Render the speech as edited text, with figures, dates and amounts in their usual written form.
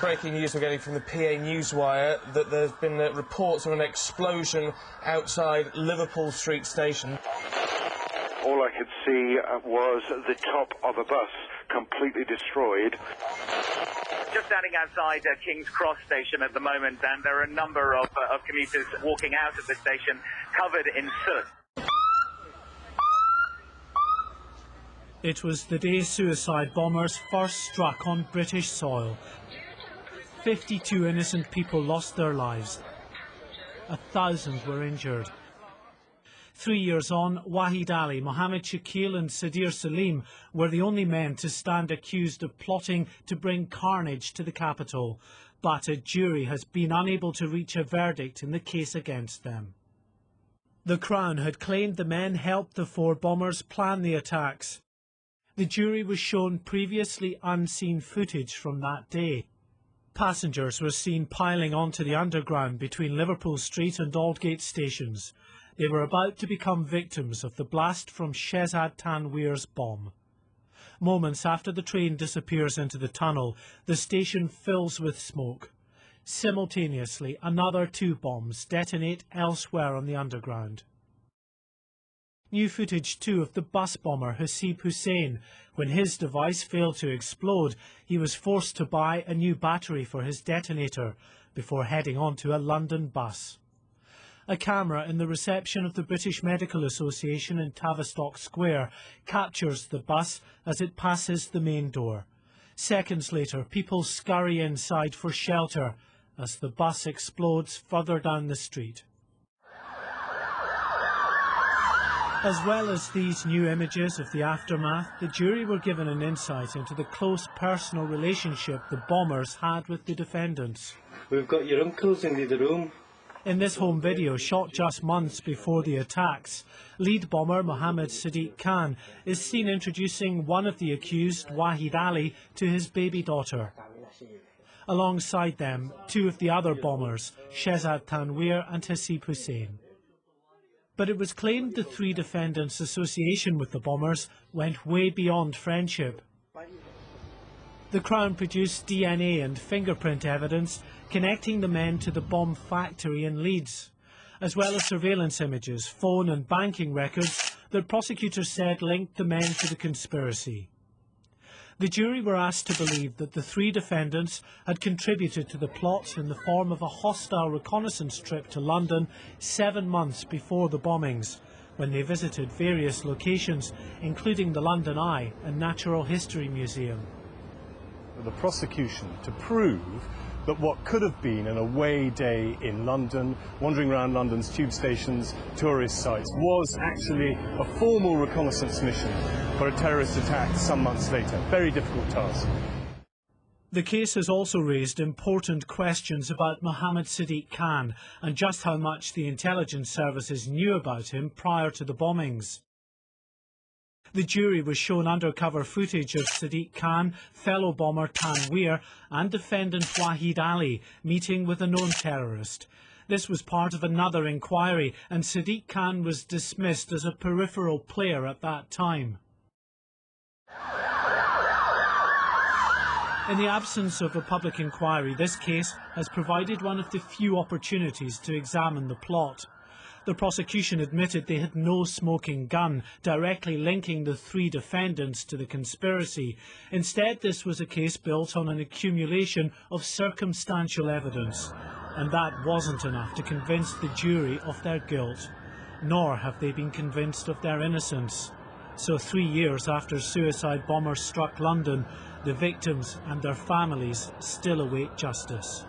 Breaking news we're getting from the PA Newswire that there's been reports of an explosion outside Liverpool Street Station. All I could see was the top of a bus completely destroyed. Just standing outside King's Cross station at the moment, and there are a number of commuters walking out of the station covered in soot. It was the day suicide bombers first struck on British soil. 52 innocent people lost their lives. 1,000 were injured. 3 years on, Wahid Ali, Mohammed Shakil and Sadir Salim were the only men to stand accused of plotting to bring carnage to the capital. But a jury has been unable to reach a verdict in the case against them. The Crown had claimed the men helped the 4 bombers plan the attacks. The jury was shown previously unseen footage from that day. Passengers were seen piling onto the underground between Liverpool Street and Aldgate stations. They were about to become victims of the blast from Shezad Tanweer's bomb. Moments after the train disappears into the tunnel, the station fills with smoke. Simultaneously, another 2 bombs detonate elsewhere on the underground. New footage too of the bus bomber Hasib Hussain. When his device failed to explode, he was forced to buy a new battery for his detonator before heading onto a London bus. A camera in the reception of the British Medical Association in Tavistock Square captures the bus as it passes the main door. Seconds later, people scurry inside for shelter as the bus explodes further down the street. As well as these new images of the aftermath, the jury were given an insight into the close personal relationship the bombers had with the defendants. We've got your uncles in the other room. In this home video, shot just months before the attacks, lead bomber Mohammed Sadiq Khan is seen introducing one of the accused, Wahid Ali, to his baby daughter. Alongside them, 2 of the other bombers, Shezad Tanweer and Hasib Hussain. But it was claimed the 3 defendants' association with the bombers went way beyond friendship. The Crown produced DNA and fingerprint evidence connecting the men to the bomb factory in Leeds, as well as surveillance images, phone and banking records that prosecutors said linked the men to the conspiracy. The jury were asked to believe that the 3 defendants had contributed to the plot in the form of a hostile reconnaissance trip to London 7 months before the bombings, when they visited various locations, including the London Eye and Natural History Museum. The prosecution to prove that what could have been an away day in London, wandering around London's tube stations, tourist sites, was actually a formal reconnaissance mission for a terrorist attack some months later. Very difficult task. The case has also raised important questions about Mohammed Sadiq Khan and just how much the intelligence services knew about him prior to the bombings. The jury was shown undercover footage of Sadiq Khan, fellow bomber Tanweer and defendant Wahid Ali meeting with a known terrorist. This was part of another inquiry, and Sadiq Khan was dismissed as a peripheral player at that time. In the absence of a public inquiry, this case has provided one of the few opportunities to examine the plot. The prosecution admitted they had no smoking gun directly linking the 3 defendants to the conspiracy. Instead, this was a case built on an accumulation of circumstantial evidence. And that wasn't enough to convince the jury of their guilt. Nor have they been convinced of their innocence. So 3 years after suicide bombers struck London, the victims and their families still await justice.